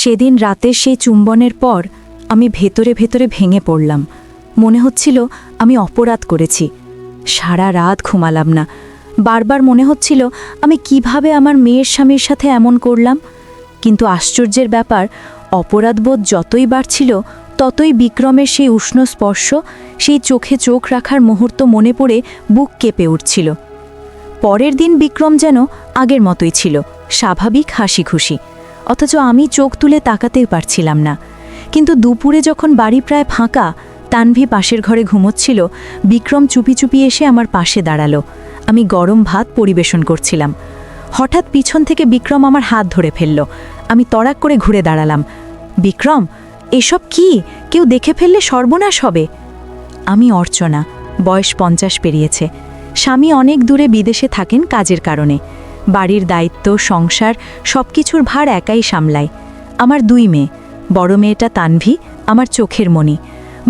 সেদিন রাতের সেই চুম্বনের পর আমি ভেতরে ভেতরে ভেঙে পড়লাম। মনে হচ্ছিল আমি অপরাধ করেছি। সারা রাত ঘুমালাম না। বারবার মনে হচ্ছিল আমি কিভাবে আমার মেয়ের স্বামীর সাথে এমন করলাম। কিন্তু আশ্চর্যের ব্যাপার, অপরাধবোধ যতই বাড়ছিল ততই বিক্রমের সেই উষ্ণ স্পর্শ, সেই চোখে চোখ রাখার মুহূর্ত মনে পড়ে বুক কেঁপে উঠছিল। পরের দিন বিক্রম যেন আগের মতোই ছিল, স্বাভাবিক হাসি খুশি, অথচ আমি চোখ তুলে তাকাতেই পারছিলাম না। কিন্তু দুপুরে যখন বাড়ি প্রায় ফাঁকা, তানভি পাশের ঘরে ঘুমোচ্ছিল, বিক্রম চুপি চুপি এসে আমার পাশে দাঁড়ালো। আমি গরম ভাত পরিবেশন করছিলাম। হঠাৎ পিছন থেকে বিক্রম আমার হাত ধরে ফেলল। আমি তড়াক করে ঘুরে দাঁড়ালাম। বিক্রম, এসব কি? কেউ দেখে ফেললে সর্বনাশ হবে। আমি অর্চনা, বয়স 50 পেরিয়েছে। স্বামী অনেক দূরে বিদেশে থাকেন কাজের কারণে। বাড়ির দায়িত্ব, সংসার সবকিছুর ভার একাই সামলায়। আমার 2 মেয়ে। বড় মেয়েটা তানভি, আমার চোখের মণি।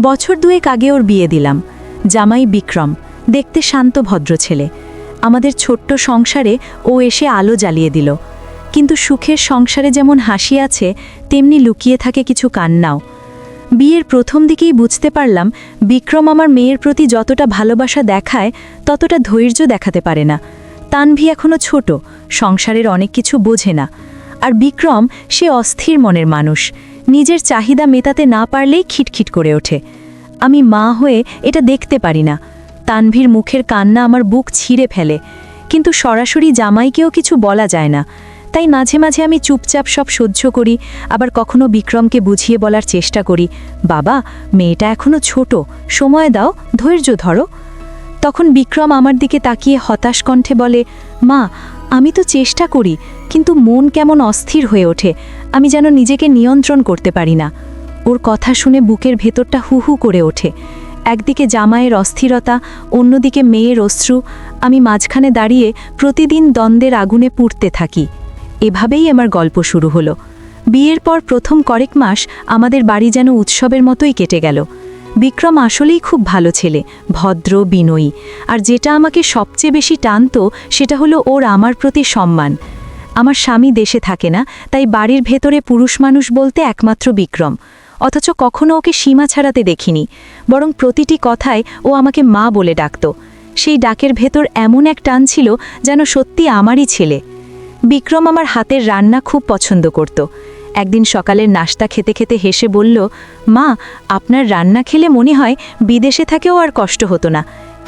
বছর 2 আগে ওর বিয়ে দিলাম। জামাই বিক্রম, দেখতে শান্ত ভদ্র ছেলে। আমাদের ছোট্ট সংসারে ও এসে আলো জ্বালিয়ে দিল। কিন্তু সুখের সংসারে যেমন হাসি আছে, তেমনি লুকিয়ে থাকে কিছু কান্নাও। বিয়ের প্রথম দিকেই বুঝতে পারলাম বিক্রম আমার মেয়ের প্রতি যতটা ভালোবাসা দেখায় ততটা ধৈর্য দেখাতে পারে না। তানভি এখনো ছোট, সংসারের অনেক কিছু বোঝে না। আর বিক্রম সে অস্থির মনের মানুষ, নিজের চাহিদা মেটাতে না পারলেই খিটখিট করে ওঠে। আমি মা হয়ে এটা দেখতে পারি না। তানভির মুখের কান্না আমার বুক ছিঁড়ে ফেলে, কিন্তু সরাসরি জামাইকেও কিছু বলা যায় না। তাই মাঝে মাঝে আমি চুপচাপ সব সহ্য করি, আবার কখনো বিক্রমকে বুঝিয়ে বলার চেষ্টা করি, বাবা, মেয়েটা এখনো ছোট, সময় দাও, ধৈর্য ধরো। তখন বিক্রম আমার দিকে তাকিয়ে হতাশ কণ্ঠে বলে, মা, আমি তো চেষ্টা করি, কিন্তু মন কেমন অস্থির হয়ে ওঠে, আমি যেন নিজেকে নিয়ন্ত্রণ করতে পারি না। ওর কথা শুনে বুকের ভেতরটা হু হু করে ওঠে। একদিকে জামাইয়ের অস্থিরতা, অন্যদিকে মেয়ের অশ্রু। আমি মাঝখানে দাঁড়িয়ে প্রতিদিন দ্বন্দ্বের আগুনে পুড়তে থাকি। এভাবেই আমার গল্প শুরু হলো। বিয়ের পর প্রথম কয়েক মাস আমাদের বাড়ি যেন উৎসবের মতোই কেটে গেল। বিক্রম আসলেই খুব ভালো ছেলে, ভদ্র, বিনয়ী। আর যেটা আমাকে সবচেয়ে বেশি টানত সেটা হলো ওর আমার প্রতি সম্মান। আমার স্বামী দেশে থাকে না, তাই বাড়ির ভেতরে পুরুষ মানুষ বলতে একমাত্র বিক্রম। অথচ কখনো ওকে সীমা ছাড়াতে দেখিনি, বরং প্রতিটি কথায় ও আমাকে মা বলে ডাকত। সেই ডাকের ভেতর এমন এক টান ছিল যেন সত্যি আমারই ছেলে। বিক্রম আমার হাতের রান্না খুব পছন্দ করত। একদিন সকালের নাস্তা খেতে খেতে হেসে বলল, মা, আপনার রান্না খেলে মনে হয় বিদেশে থাকেও আর কষ্ট হতো না।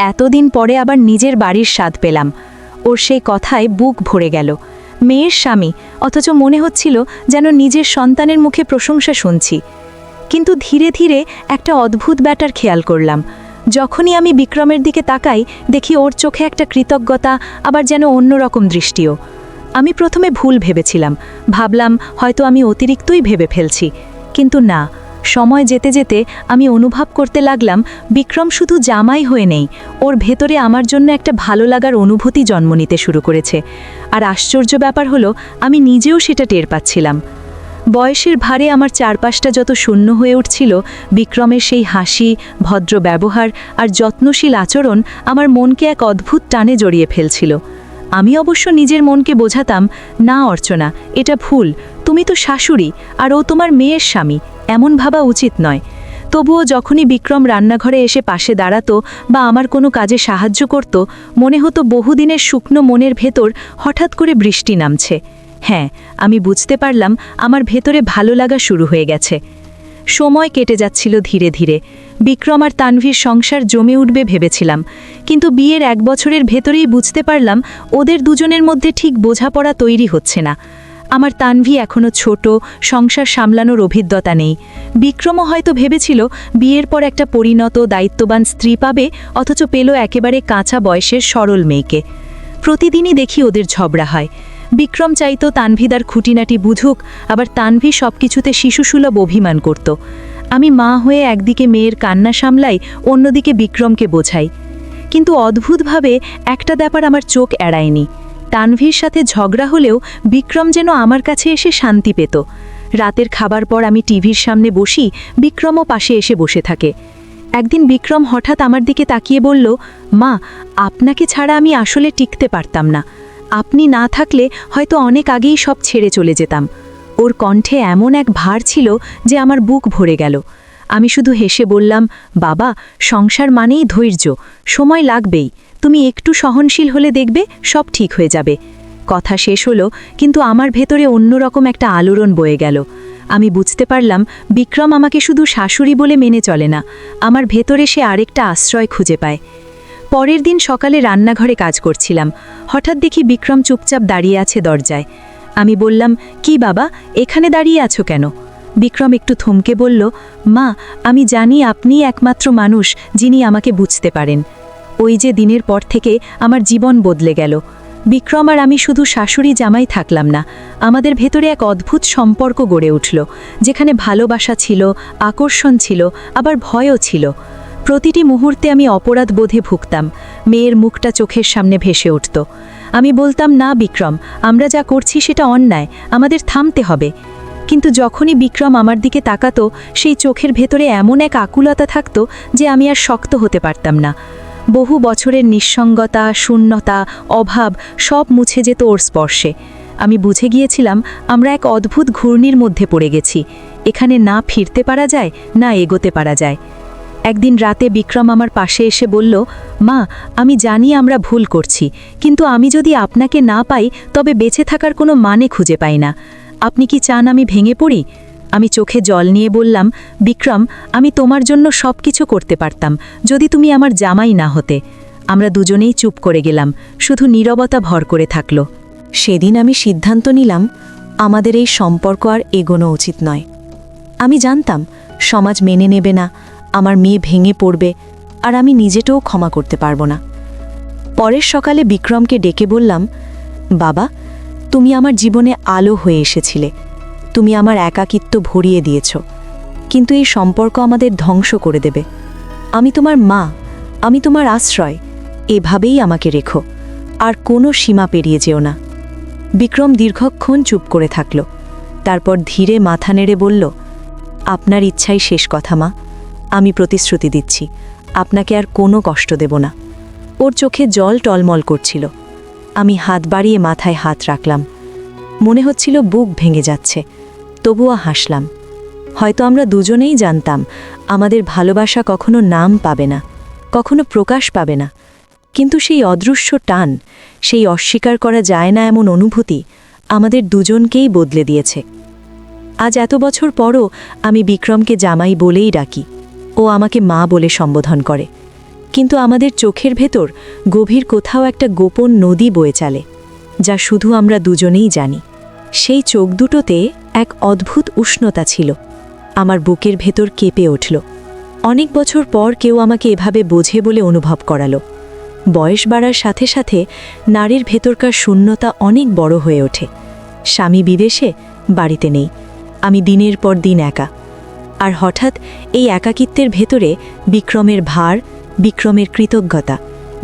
এতদিন পরে আবার নিজের বাড়ির স্বাদ পেলাম। ওর সেই কথায় বুক ভরে গেল। মেয়ের স্বামী, অথচ মনে হচ্ছিল যেন নিজের সন্তানের মুখে প্রশংসা শুনছি। কিন্তু ধীরে ধীরে একটা অদ্ভুত ব্যাপার খেয়াল করলাম। যখনই আমি বিক্রমের দিকে তাকাই, দেখি ওর চোখে একটা কৃতজ্ঞতা, আবার যেন অন্যরকম দৃষ্টিও। আমি প্রথমে ভুল ভেবেছিলাম, ভাবলাম হয়তো আমি অতিরিক্তই ভেবে ফেলছি। কিন্তু না, সময় যেতে যেতে আমি অনুভব করতে লাগলাম বিক্রম শুধু জামাই হয়ে নেই, ওর ভেতরে আমার জন্য একটা ভালো লাগার অনুভূতি জন্ম নিতে শুরু করেছে। আর আশ্চর্য ব্যাপার হলো, আমি নিজেও সেটা টের পাচ্ছিলাম। বয়সের ভারে আমার চারপাশটা যত শূন্য হয়ে উঠছিল, বিক্রমের সেই হাসি, ভদ্র ব্যবহার আর যত্নশীল আচরণ আমার মনকে এক অদ্ভুত টানে জড়িয়ে ফেলছিল। আমি অবশ্য নিজের মনকে বোঝাতাম, না অর্চনা, এটা ভুল, তুমি তো শাশুড়ি আর ও তোমার মেয়ের স্বামী, এমন ভাবা উচিত নয়। তবুও যখনই বিক্রম রান্নাঘরে এসে পাশে দাঁড়াতো বা আমার কোনো কাজে সাহায্য করত, মনে হতো বহুদিনের শুকনো মনের ভেতর হঠাৎ করে বৃষ্টি নামছে। হ্যাঁ, আমি বুঝতে পারলাম আমার ভেতরে ভালো লাগা শুরু হয়ে গেছে। সময় কেটে যাচ্ছিল ধীরে ধীরে। বিক্রম আর তানভীর সংসার জমে উঠবে ভেবেছিলাম, কিন্তু বিয়ের 1 বছরের ভেতরেই বুঝতে পারলাম ওদের দুজনের মধ্যে ঠিক বোঝাপড়া তৈরি হচ্ছে না। আমার তানভি এখনও ছোট, সংসার সামলানোর অভিজ্ঞতা নেই। বিক্রমও হয়তো ভেবেছিল বিয়ের পর একটা পরিণত, দায়িত্ববান স্ত্রী পাবে, অথচ পেল একেবারে কাঁচা বয়সের সরল মেয়েকে। প্রতিদিনই দেখি ওদের ঝগড়া হয়। বিক্রম চাইতো তানভিদার খুঁটিনাটি বুঝুক, আবার তানভি সব কিছুতে শিশুসুলভ অভিমান করত। আমি মা হয়ে একদিকে মেয়ের কান্না সামলাই, অন্যদিকে বিক্রমকে বোঝাই। কিন্তু অদ্ভুতভাবে একটা ব্যাপার আমার চোখ এড়ায়নি। তানভির সাথে ঝগড়া হলেও বিক্রম যেন আমার কাছে এসে শান্তি পেত। রাতের খাবার পর আমি টিভির সামনে বসি, বিক্রমও পাশে এসে বসে থাকে। একদিন বিক্রম হঠাৎ আমার দিকে তাকিয়ে বলল, মা, আপনাকে ছাড়া আমি আসলে টিকতে পারতাম না। আপনি না থাকলে হয়তো অনেক আগেই সব ছেড়ে চলে যেতাম। ওর কণ্ঠে এমন এক ভার ছিল যে আমার বুক ভরে গেল। আমি শুধু হেসে বললাম, বাবা, সংসার মানেই ধৈর্য, সময় লাগবেই, তুমি একটু সহনশীল হলে দেখবে সব ঠিক হয়ে যাবে। কথা শেষ হলো, কিন্তু আমার ভেতরে অন্যরকম একটা আলোড়ন বয়ে গেল। আমি বুঝতে পারলাম বিক্রম আমাকে শুধু শাশুড়ি বলে মেনে চলে না, আমার ভেতরে সে আরেকটা আশ্রয় খুঁজে পায়। পরের দিন সকালে রান্নাঘরে কাজ করছিলাম, হঠাৎ দেখি বিক্রম চুপচাপ দাঁড়িয়ে আছে দরজায়। আমি বললাম, কি বাবা, এখানে দাঁড়িয়ে আছো কেন? বিক্রম একটু থমকে বলল, মা, আমি জানি আপনিই একমাত্র মানুষ যিনি আমাকে বুঝতে পারেন। ওই যে দিনের পর থেকে আমার জীবন বদলে গেল। বিক্রম আর আমি শুধু শাশুড়ি জামাই থাকলাম না, আমাদের ভেতরে এক অদ্ভুত সম্পর্ক গড়ে উঠল, যেখানে ভালোবাসা ছিল, আকর্ষণ ছিল, আবার ভয়ও ছিল। প্রতিটি মুহূর্তে আমি অপরাধ বোধে ভুগতাম, মেয়ের মুখটা চোখের সামনে ভেসে উঠত। আমি বলতাম, না বিক্রম, আমরা যা করছি সেটা অন্যায়, আমাদের থামতে হবে। কিন্তু যখনই বিক্রম আমার দিকে তাকাতো, সেই চোখের ভেতরে এমন এক আকুলতা থাকত যে আমি আর শক্ত হতে পারতাম না। বহু বছরের নিঃসঙ্গতা, শূন্যতা, অভাব সব মুছে যেত ওর স্পর্শে। আমি বুঝে গিয়েছিলাম আমরা এক অদ্ভুত ঘূর্ণির মধ্যে পড়ে গেছি, এখানে না ফিরতে পারা যায়, না এগোতে পারা যায়। একদিন রাতে বিক্রম আমার পাশে এসে বলল, মা, আমি জানি আমরা ভুল করছি, কিন্তু আমি যদি আপনাকে না পাই তবে বেঁচে থাকার কোনো মানে খুঁজে পাই না। আপনি কি চান আমি ভেঙে পড়ি? আমি চোখে জল নিয়ে বললাম, বিক্রম, আমি তোমার জন্য সব কিছু করতে পারতাম যদি তুমি আমার জামাই না হতে। আমরা দুজনেই চুপ করে গেলাম, শুধু নীরবতা ভর করে থাকল। সেদিন আমি সিদ্ধান্ত নিলাম আমাদের এই সম্পর্ক আর এগোনো উচিত নয়। আমি জানতাম সমাজ মেনে নেবে না, আমার মেয়ে ভেঙে পড়বে, আর আমি নিজেটাও ক্ষমা করতে পারবো না। পরের সকালে বিক্রমকে ডেকে বললাম, বাবা, তুমি আমার জীবনে আলো হয়ে এসেছিলে, তুমি আমার একাকিত্ব ভরিয়ে দিয়েছ, কিন্তু এই সম্পর্ক আমাদের ধ্বংস করে দেবে। আমি তোমার মা, আমি তোমার আশ্রয়, এভাবেই আমাকে রেখো, আর কোনো সীমা পেরিয়ে যেও না। বিক্রম দীর্ঘক্ষণ চুপ করে থাকল, তারপর ধীরে মাথা নেড়ে বলল, আপনার ইচ্ছাই শেষ কথা মা, আমি প্রতিশ্রুতি দিচ্ছি আপনাকে আর কোনো কষ্ট দেব না। ওর চোখে জল টলমল করছিল। আমি হাত বাড়িয়ে মাথায় হাত রাখলাম, মনে হচ্ছিল বুক ভেঙে যাচ্ছে, তবুও হাসলাম। হয়তো আমরা দুজনেই জানতাম আমাদের ভালোবাসা কখনো নাম পাবে না, কখনো প্রকাশ পাবে না, কিন্তু সেই অদৃশ্য টান, সেই অস্বীকার করা যায় না এমন অনুভূতি আমাদের দুজনকেই বদলে দিয়েছে। আজ এত বছর পরও আমি বিক্রমকে জামাই বলেই ডাকি, ও আমাকে মা বলে সম্বোধন করে, কিন্তু আমাদের চোখের ভেতর গভীর কোথাও একটা গোপন নদী বয়ে চলে, যা শুধু আমরা দুজনেই জানি। সেই চোখ দুটোতে এক অদ্ভুত উষ্ণতা ছিল, আমার বুকের ভেতর কেঁপে উঠল। অনেক বছর পর কেউ আমাকে এভাবে বোঝে বলে অনুভব করালো। বয়স বাড়ার সাথে সাথে নারীর ভেতরকার শূন্যতা অনেক বড় হয়ে ওঠে। স্বামী বিদেশে, বাড়িতে নেই, আমি দিনের পর দিন একা। আর হঠাৎ এই একাকিত্বের ভেতরে বিক্রমের ভার, বিক্রমের কৃতজ্ঞতা,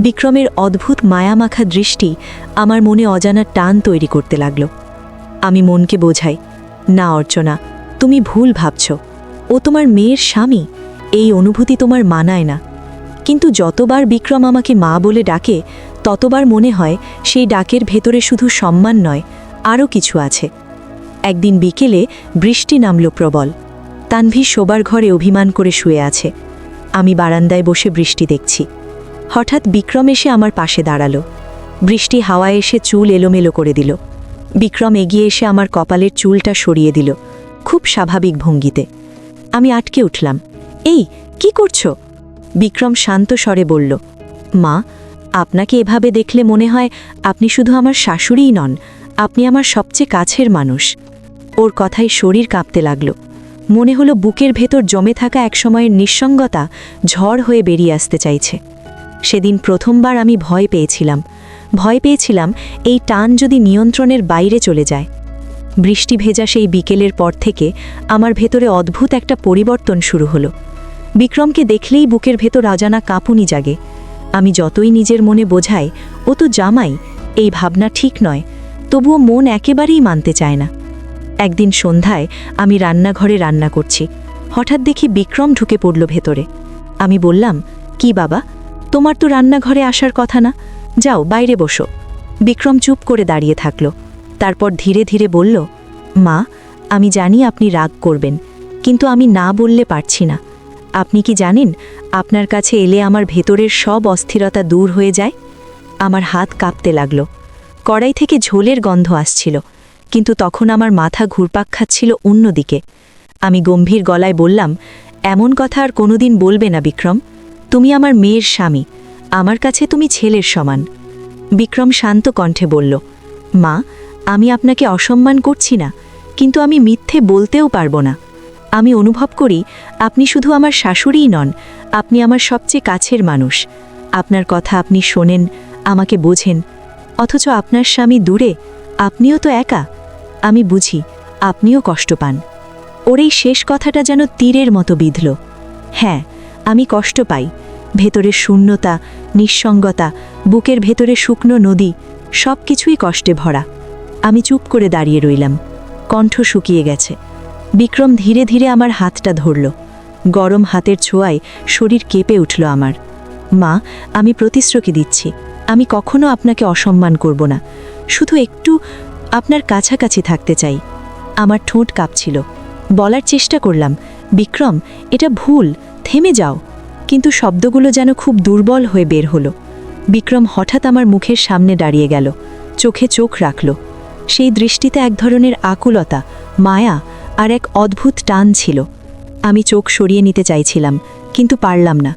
বিক্রমের অদ্ভুত মায়ামাখা দৃষ্টি আমার মনে অজানা টান তৈরি করতে লাগল। আমি মনকে বোঝাই, না অর্চনা, তুমি ভুল ভাবছ, ও তোমার মেয়ের স্বামী, এই অনুভূতি তোমার মানায় না। কিন্তু যতবার বিক্রম আমাকে মা বলে ডাকে, ততবার মনে হয় সেই ডাকের ভেতরে শুধু সম্মান নয়, আরও কিছু আছে। একদিন বিকেলে বৃষ্টি নামল প্রবল। তানভি শোবার ঘরে অভিমান করে শুয়ে আছে, আমি বারান্দায় বসে বৃষ্টি দেখছি। হঠাৎ বিক্রম এসে আমার পাশে দাঁড়ালো। বৃষ্টি হাওয়ায় এসে চুল এলোমেলো করে দিল। বিক্রম এগিয়ে এসে আমার কপালের চুলটা সরিয়ে দিল, খুব স্বাভাবিক ভঙ্গিতে। আমি আটকে উঠলাম, এই কি করছো? বিক্রম শান্ত স্বরে বলল, মা, আপনাকে এভাবে দেখলে মনে হয় আপনি শুধু আমার শাশুড়িই নন, আপনি আমার সবচেয়ে কাছের মানুষ। ওর কথায় শরীর কাঁপতে লাগল। মনে হলো বুকের ভেতর জমে থাকা এক সময়ের নিঃসঙ্গতা ঝড় হয়ে বেরিয়ে আসতে চাইছে। সেদিন প্রথমবার আমি ভয় পেয়েছিলাম এই টান যদি নিয়ন্ত্রণের বাইরে চলে যায়। বৃষ্টি ভেজা সেই বিকেলের পর থেকে আমার ভেতরে অদ্ভুত একটা পরিবর্তন শুরু হলো। বিক্রমকে দেখলেই বুকের ভেতর অজানা কাঁপুনি জাগে। আমি যতই নিজের মনে বোঝাই ও তো জামাই, এই ভাবনা ঠিক নয়, তবুও মন একেবারেই মানতে চায় না। একদিন সন্ধ্যায় আমি রান্নাঘরে রান্না করছি, হঠাৎ দেখি বিক্রম ঢুকে পড়ল ভেতরে। আমি বললাম, কি বাবা, তোমার তো রান্নাঘরে আসার কথা না, যাও বাইরে বসো। বিক্রম চুপ করে দাঁড়িয়ে থাকল, তারপর ধীরে ধীরে বলল, মা, আমি জানি আপনি রাগ করবেন, কিন্তু আমি না বললে পারছি না। আপনি কি জানেন, আপনার কাছে এলে আমার ভেতরের সব অস্থিরতা দূর হয়ে যায়। আমার হাত কাঁপতে লাগল। কড়াই থেকে ঝোলের গন্ধ আসছিল, কিন্তু তখন আমার মাথা ঘুরপাক খাচ্ছিল অন্যদিকে। আমি গম্ভীর গলায় বললাম, এমন কথা আর কোনোদিন বলবে না বিক্রম। তুমি আমার মেয়ের স্বামী, আমার কাছে তুমি ছেলের সমান। বিক্রম শান্ত কণ্ঠে বলল, মা, আমি আপনাকে অসম্মান করছি না, কিন্তু আমি মিথ্যে বলতেও পারবো না। আমি অনুভব করি আপনি শুধু আমার শাশুড়িই নন, আপনি আমার সবচেয়ে কাছের মানুষ। আপনার কথা আপনি শোনেন, আমাকে বোঝেন, অথচ আপনার স্বামী দূরে, আপনিও তো একা। আমি বুঝি আপনিও কষ্ট পান। ওর এই শেষ কথাটা যেন তীরের মতো বিঁধল। হ্যাঁ, আমি কষ্ট পাই। ভেতরের শূন্যতা, নিঃসঙ্গতা, বুকের ভেতরে শুকনো নদী, সব কিছুই কষ্টে ভরা। আমি চুপ করে দাঁড়িয়ে রইলাম। কণ্ঠ শুকিয়ে গেছে। বিক্রম ধীরে ধীরে আমার হাতটা ধরল। গরম হাতের ছোঁয়ায় শরীর কেঁপে উঠল আমার। মা, আমি প্রতিশ্রুতি দিচ্ছি, আমি কখনো আপনাকে অসম্মান করব না। শুধু একটু আপনার কাছাকাছি থাকতে চাই। আমার ঠোঁট কাঁপছিল। বলার চেষ্টা করলাম, বিক্রম, এটা ভুল, থেমে যাও। কিন্তু শব্দগুলো যেন খুব দুর্বল হয়ে বের হলো। বিক্রম হঠাৎ আমার মুখের সামনে দাঁড়িয়ে গেল, চোখে চোখ রাখল। সেই দৃষ্টিতে এক ধরনের আকুলতা, মায়া আর এক অদ্ভুত টান ছিল। আমি চোখ সরিয়ে নিতে চাইছিলাম, কিন্তু পারলাম না।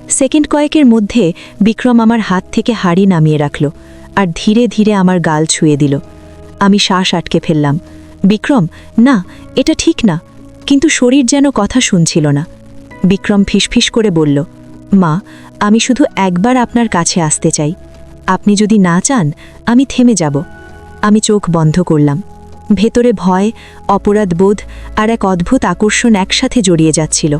সেকেন্ড কয়েকের মধ্যে বিক্রম আমার হাত থেকে হাড়ি নামিয়ে রাখল আর ধীরে ধীরে আমার গাল ছুঁয়ে দিল। আমি শ্বাস আটকে ফেললাম। বিক্রম, না, এটা ঠিক না। কিন্তু শরীর যেন কথা শুনছিল না। বিক্রম ফিসফিস করে বলল, মা, আমি শুধু একবার আপনার কাছে আসতে চাই। আপনি যদি না চান, আমি থেমে যাব। আমি চোখ বন্ধ করলাম। ভেতরে ভয়, অপরাধবোধ আর এক অদ্ভুত আকর্ষণ একসাথে জড়িয়ে যাচ্ছিল।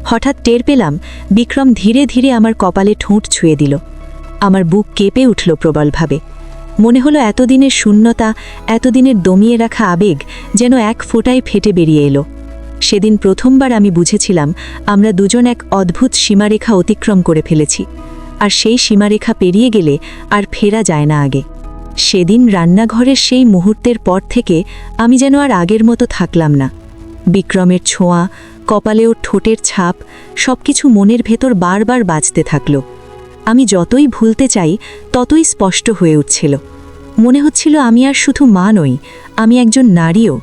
হঠাৎ টের পেলাম বিক্রম ধীরে ধীরে আমার কপালে ঠোঁট ছুঁয়ে দিল। আমার বুক কেঁপে উঠল প্রবলভাবে। মনে হলো এতদিনের শূন্যতা, এতদিনের দমিয়ে রাখা আবেগ যেন এক ফোঁটায় ফেটে বেরিয়ে এলো। সেদিন প্রথমবার আমি বুঝেছিলাম আমরা দুজন এক অদ্ভুত সীমারেখা অতিক্রম করে ফেলেছি, আর সেই সীমারেখা পেরিয়ে গেলে আর ফেরা যায় না আগে। সেদিন রান্নাঘরের সেই মুহূর্তের পর থেকে আমি যেন আর আগের মতো থাকলাম না। বিক্রমের ছোঁয়া, কপালে ওর ঠোঁটের ছাপ, সবকিছু মনের ভেতর বারবার বাজতে থাকল। আমি যতই ভুলতে চাই ততই স্পষ্ট হয়ে উঠছিল। মনে হচ্ছিল আমি আর শুধু মা নই, আমি একজন নারীও।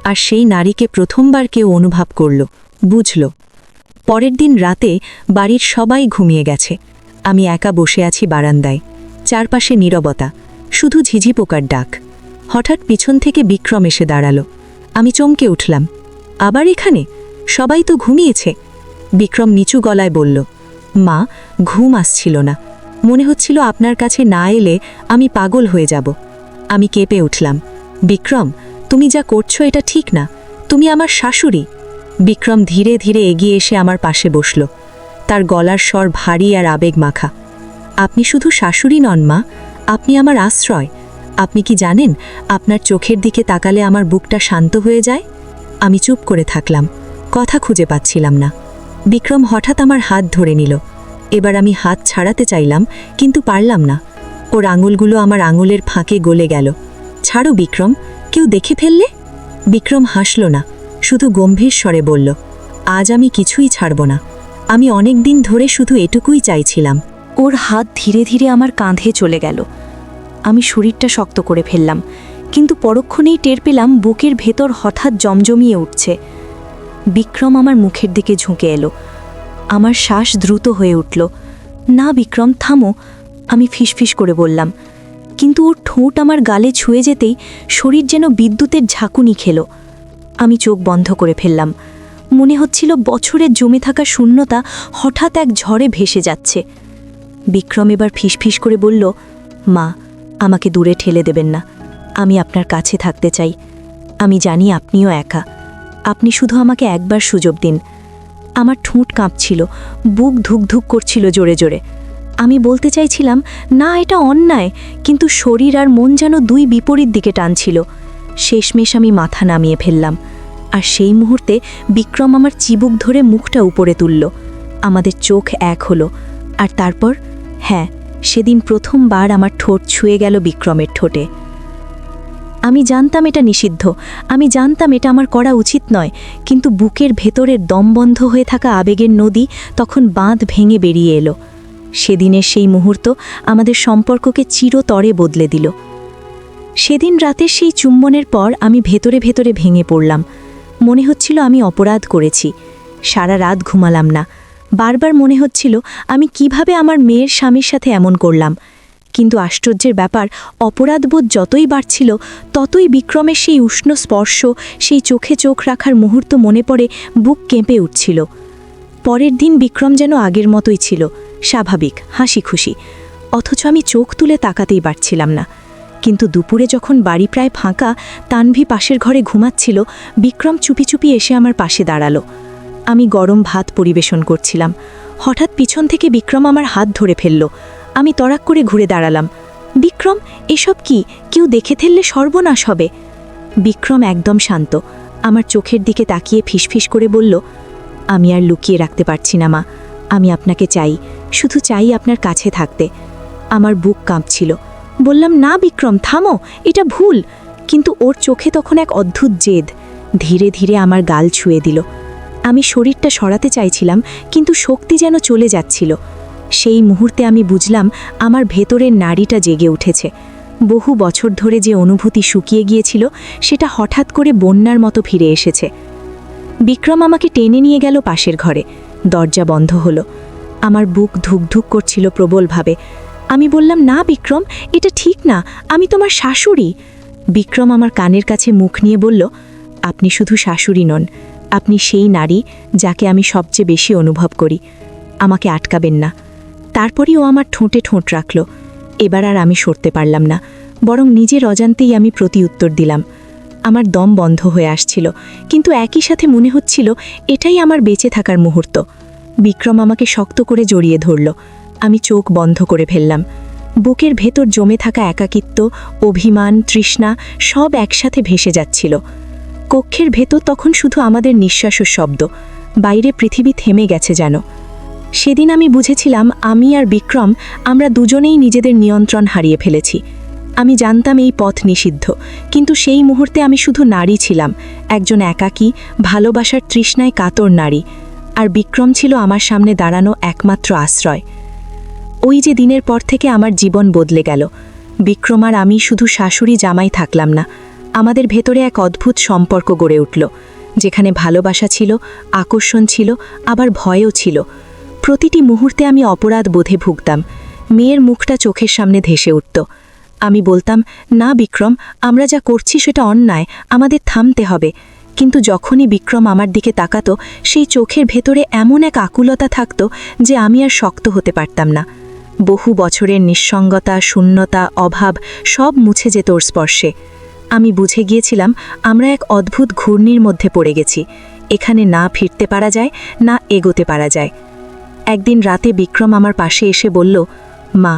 আর সেই নারীকে প্রথমবার কেউ অনুভব করল, বুঝল। পরের দিন রাতে বাড়ির সবাই ঘুমিয়ে গেছে। আমি একা বসে আছি বারান্দায়। চারপাশে নীরবতা, শুধু ঝিঝি পোকার ডাক। হঠাৎ পিছন থেকে বিক্রম এসে দাঁড়ালো। আমি চমকে উঠলাম। আবার এখানে? সবাই তো ঘুমিয়েছে। বিক্রম নিচু গলায় বলল, মা, ঘুম আসছিল না। মনে হচ্ছিল আপনার কাছে না এলে আমি পাগল হয়ে যাব। আমি কেঁপে উঠলাম, বিক্রম, তুমি যা করছো এটা ঠিক না। তুমি আমার শাশুড়ি। বিক্রম ধীরে ধীরে এগিয়ে এসে আমার পাশে বসল। তার গলার স্বর ভারী আর আবেগ মাখা। আপনি শুধু শাশুড়ি নন মা, আপনি আমার আশ্রয়। আপনি কি জানেন, আপনার চোখের দিকে তাকালে আমার বুকটা শান্ত হয়ে যায়? আমি চুপ করে থাকলাম, কথা খুঁজে পাচ্ছিলাম না। বিক্রম হঠাৎ আমার হাত ধরে নিল। এবার আমি হাত ছাড়াতে চাইলাম, কিন্তু পারলাম না। ওর আঙুলগুলো আমার আঙুলের ফাঁকে গলে গেল। ছাড়ো বিক্রম, কেউ দেখে ফেললে? বিক্রম হাসল না, শুধু গম্ভীর স্বরে বলল, আজ আমি কিছুই ছাড়ব না। আমি অনেক দিন ধরে শুধু এটুকুই চাইছিলাম। ওর হাত ধীরে ধীরে আমার কাঁধে চলে গেল। আমি শরীরটা শক্ত করে ফেললাম, কিন্তু পরক্ষণেই টের পেলাম বুকের ভেতর হঠাৎ জমজমিয়ে উঠছে। বিক্রম আমার মুখের দিকে ঝুঁকে এলো। আমার শ্বাস দ্রুত হয়ে উঠল। না বিক্রম, থামো, আমি ফিসফিস করে বললাম। কিন্তু ওর ঠোঁট আমার গালে ছুঁয়ে যেতেই শরীর যেন বিদ্যুতের ঝাঁকুনি খেল। আমি চোখ বন্ধ করে ফেললাম। মনে হচ্ছিল বছরের জমে থাকা শূন্যতা হঠাৎ এক ঝড়ে ভেসে যাচ্ছে। বিক্রম এবার ফিসফিস করে বলল, মা, আমাকে দূরে ঠেলে দেবেন না। আমি আপনার কাছে থাকতে চাই। আমি জানি আপনিও একা। আপনি শুধু আমাকে একবার সুযোগ দিন। আমার ঠোঁট কাঁপছিল, বুক ধুকধুক করছিল জোরে জোরে। আমি বলতে চাইছিলাম, না, এটা অন্যায়, কিন্তু শরীর আর মন যেন দুই বিপরীত দিকে টানছিল। শেষমেশ আমি মাথা নামিয়ে ফেললাম। আর সেই মুহূর্তে বিক্রম আমার চিবুক ধরে মুখটা উপরে তুলল। আমাদের চোখ এক হলো। আর তারপর, হ্যাঁ, সেদিন প্রথমবার আমার ঠোঁট ছুঁয়ে গেল বিক্রমের ঠোঁটে। আমি জানতাম এটা নিষিদ্ধ, আমি জানতাম এটা আমার করা উচিত নয়, কিন্তু বুকের ভেতরের দম বন্ধ হয়ে থাকা আবেগের নদী তখন বাঁধ ভেঙে বেরিয়ে এলো। সেদিনের সেই মুহূর্ত আমাদের সম্পর্ককে চিরতরে বদলে দিল। সেদিন রাতের সেই চুম্বনের পর আমি ভেতরে ভেতরে ভেঙে পড়লাম। মনে হচ্ছিল আমি অপরাধ করেছি। সারা রাত ঘুমালাম না। বারবার মনে হচ্ছিল আমি কিভাবে আমার মেয়ের স্বামীর সাথে এমন করলাম। কিন্তু আশ্চর্যের ব্যাপার, অপরাধবোধ যতই বাড়ছিল ততই বিক্রমের সেই উষ্ণ স্পর্শ, সেই চোখে চোখ রাখার মুহূর্ত মনে পড়ে বুক কেঁপে উঠছিল। পরের দিন বিক্রম যেন আগের মতোই ছিল, স্বাভাবিক, হাসি খুশি, অথচ আমি চোখ তুলে তাকাতেই পারছিলাম না। কিন্তু দুপুরে যখন বাড়ি প্রায় ফাঁকা, তানভি পাশের ঘরে ঘুমাচ্ছিল, বিক্রম চুপি চুপি এসে আমার পাশে দাঁড়ালো। আমি গরম ভাত পরিবেশন করছিলাম। হঠাৎ পিছন থেকে বিক্রম আমার হাত ধরে ফেলল। আমি তড়াক করে ঘুরে দাঁড়ালাম। বিক্রম, এসব কি? কেউ দেখে ফেললে সর্বনাশ হবে। বিক্রম একদম শান্ত, আমার চোখের দিকে তাকিয়ে ফিসফিস করে বলল, আমি আর লুকিয়ে রাখতে পারছি না মা, আমি আপনাকে চাই, শুধু চাই আপনার কাছে থাকতে। আমার বুক কাঁপছিল। বললাম, না বিক্রম, থামো, এটা ভুল। কিন্তু ওর চোখে তখন এক অদ্ভুত জেদ। ধীরে ধীরে আমার গাল ছুঁয়ে দিল। আমি শরীরটা সরাতে চাইছিলাম, কিন্তু শক্তি যেন চলে যাচ্ছিল। সেই মুহূর্তে আমি বুঝলাম আমার ভেতরের নাড়িটা জেগে উঠেছে। বহু বছর ধরে যে অনুভূতি শুকিয়ে গিয়েছিল সেটা হঠাৎ করে বন্যার মতো ফিরে এসেছে। বিক্রম আমাকে টেনে নিয়ে গেল পাশের ঘরে। দরজা বন্ধ হলো। আমার বুক ধুকধুক করছিল প্রবলভাবে। আমি বললাম, না বিক্রম, এটা ঠিক না, আমি তোমার শাশুড়ি। বিক্রম আমার কানের কাছে মুখ নিয়ে বলল, আপনি শুধু শাশুড়ি নন, আপনি সেই নারী যাকে আমি সবচেয়ে বেশি অনুভব করি। আমাকে আটকাবেন না। তারপরই ও আমার ঠোঁটে ঠোঁট রাখল। এবার আর আমি সরতে পারলাম না, বরং নিজের অজান্তেই আমি প্রতিউত্তর দিলাম। আমার দম বন্ধ হয়ে আসছিল, কিন্তু একই সাথে মনে হচ্ছিল এটাই আমার বেঁচে থাকার মুহূর্ত। বিক্রম আমাকে শক্ত করে জড়িয়ে ধরল। আমি চোখ বন্ধ করে ফেললাম। বুকের ভেতর জমে থাকা একাকিত্ব, অভিমান, তৃষ্ণা সব একসাথে ভেসে যাচ্ছিল। কক্ষের ভেতর তখন শুধু আমাদের নিঃশ্বাসের শব্দ, বাইরে পৃথিবী থেমে গেছে যেন। সেদিন আমি বুঝেছিলাম আমি আর বিক্রম, আমরা দুজনেই নিজেদের নিয়ন্ত্রণ হারিয়ে ফেলেছি। আমি জানতাম এই পথ নিষিদ্ধ, কিন্তু সেই মুহূর্তে আমি শুধু নারী ছিলাম, একজন একাকী, ভালোবাসার তৃষ্ণায় কাতর নারী। আর বিক্রম ছিল আমার সামনে দাঁড়ানো একমাত্র আশ্রয়। ওই যে দিনের পর থেকে আমার জীবন বদলে গেল। বিক্রম আর আমি শুধু শাশুড়ি জামাই থাকলাম না, আমাদের ভেতরে এক অদ্ভুত সম্পর্ক গড়ে উঠল, যেখানে ভালোবাসা ছিল, আকর্ষণ ছিল, আবার ভয়ও ছিল। প্রতিটি মুহূর্তে আমি অপরাধ বোধে ভুগতাম। মেয়ের মুখটা চোখের সামনে ধেসে উঠত। আমি বলতাম, না বিক্রম, আমরা যা করছি সেটা অন্যায়, আমাদের থামতে হবে। কিন্তু যখনই বিক্রম আমার দিকে তাকাতো, সেই চোখের ভেতরে এমন এক আকুলতা থাকত যে আমি আর শক্ত হতে পারতাম না। বহু বছরের নিঃসঙ্গতা, শূন্যতা, অভাব সব মুছে যেত ওর স্পর্শে। আমি বুঝে গিয়েছিলাম আমরা এক অদ্ভুত ঘূর্ণির মধ্যে পড়ে গেছি। এখানে না ফিরতে পারা যায়, না এগোতে পারা যায়। একদিন রাতে বিক্রম আমার পাশে এসে বলল, মা,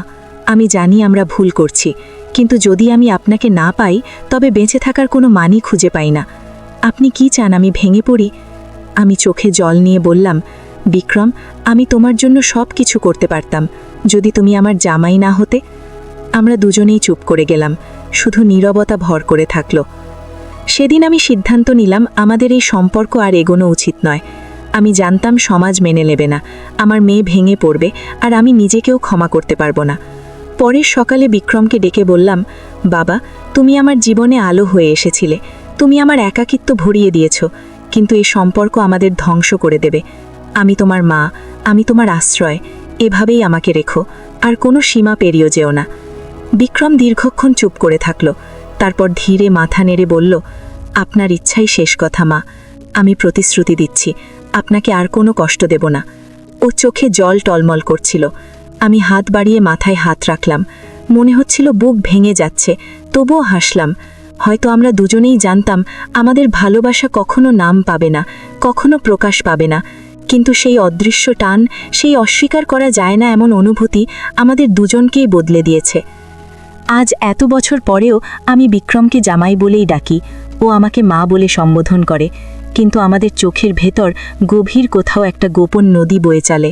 আমি জানি আমরা ভুল করছি, কিন্তু যদি আমি আপনাকে না পাই তবে বেঁচে থাকার কোনো মানই খুঁজে পাই না। আপনি কি চান আমি ভেঙে পড়ি? আমি চোখে জল নিয়ে বললাম, বিক্রম, আমি তোমার জন্য সব কিছু করতে পারতাম যদি তুমি আমার জামাই না হতে। আমরা দুজনেই চুপ করে গেলাম, শুধু নীরবতা ভর করে থাকল। সেদিন আমি সিদ্ধান্ত নিলাম আমাদের এই সম্পর্ক আর এগোনো উচিত নয়। আমি জানতাম সমাজ মেনে নেবে না, আমার মেয়ে ভেঙে পড়বে, আর আমি নিজেকেও ক্ষমা করতে পারবো না। পরের সকালে বিক্রমকে ডেকে বললাম, বাবা, তুমি আমার জীবনে আলো হয়ে এসেছিলে, তুমি আমার একাকিত্ব ভরিয়ে দিয়েছ, কিন্তু এই সম্পর্ক আমাদের ধ্বংস করে দেবে। আমি তোমার মা, আমি তোমার আশ্রয়, এভাবেই আমাকে রেখো, আর কোনো সীমা পেরিয়ে যেও না। বিক্রম দীর্ঘক্ষণ চুপ করে থাকল, তারপর ধীরে মাথা নেড়ে বলল, আপনার ইচ্ছাই শেষ কথা মা, আমি প্রতিশ্রুতি দিচ্ছি আপনাকে আর কোনো কষ্ট দেব না। ও চোখে জল টলমল করছিল। আমি হাত বাড়িয়ে মাথায় হাত রাখলাম। মনে হচ্ছিল বুক ভেঙে যাচ্ছে, তবুও হাসলাম। হয়তো আমরা দুজনেই জানতাম আমাদের ভালোবাসা কখনো নাম পাবে না, কখনো প্রকাশ পাবে না, কিন্তু সেই অদৃশ্য টান, সেই অস্বীকার করা যায় না এমন অনুভূতি আমাদের দুজনকেই বদলে দিয়েছে। আজ এত বছর পরেও আমি বিক্রমকে জামাই বলেই ডাকি, ও আমাকে মা বলে সম্বোধন করে, কিন্তু আমাদের চোখের ভেতর গভীর কোথাও একটা গোপন নদী বয়ে চলে।